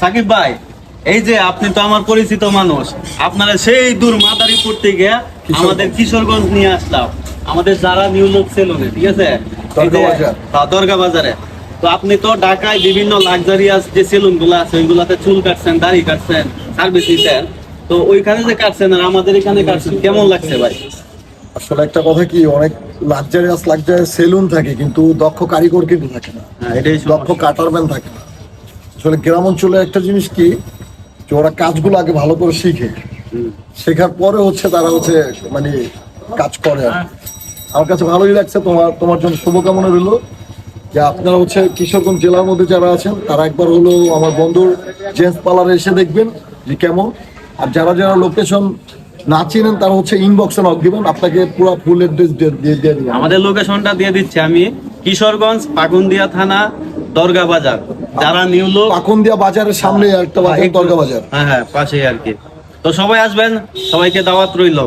সাকিব ভাই, এই যে আপনি তো আমার পরিচিত মানুষ, আপনারা সেই দূর মাদারীপুর থেকে আমাদের কিশোরগঞ্জ নিয়ে আসলাম, আমাদের যারা নিউ লোক সেলুনে, ঠিক আছে, দরগা বাজারে। তো আপনি তো ঢাকায় বিভিন্ন লাক্সারিয়াস যে সেলুন গুলো আছে ওইগুলাতে চুল কাটছেন, দাড়ি কাটছেন, সার্ভিস দিচ্ছেন, তো ওইখানে যে কাটছেন আর আমাদের এখানে কাটছেন, কেমন লাগছে ভাই? আসলে একটা কথা কি, অনেক লাক্সারিয়াস সেলুন থাকে কিন্তু দক্ষ কারিগর কিন্তু থাকে না, এটাই দক্ষ কাটারম্যান থাকে না। আসলে গ্রাম অঞ্চলে একটা জিনিস কি, যে ওরা কাজগুলো আগে ভালো করে শিখে, শেখার পরে তারা মানে কাজ করে আর কি। আমার কাছে ভালোই লাগছে, তোমার জন্য শুভকামনা রইল যে আপনারা কিশোরগঞ্জ জেলার মধ্যে যারা আছেন তারা একবার হলো আমার বন্ধুর জেন্টস পার্লারে এসে দেখবেন যে কেমন। আর যারা যারা লোকেশন না চিনেন তারা ইনবক্সে নক দিবেন, আপনাকে পুরো ফুল অ্যাড্রেস দিয়ে দিবেন। আমাদের লোকেশনটা দিয়ে দিচ্ছি আমি, কিশোরগঞ্জ পাকুন্দিয়া থানা, দরগা বাজার। যারা নিউ লোক, পাকুন্দিয়া বাজারের সামনে একটা বাজার, দরগা বাজার, হ্যাঁ পাশেই আর কি। তো সবাই আসবেন, সবাইকে দাওয়াত রইল।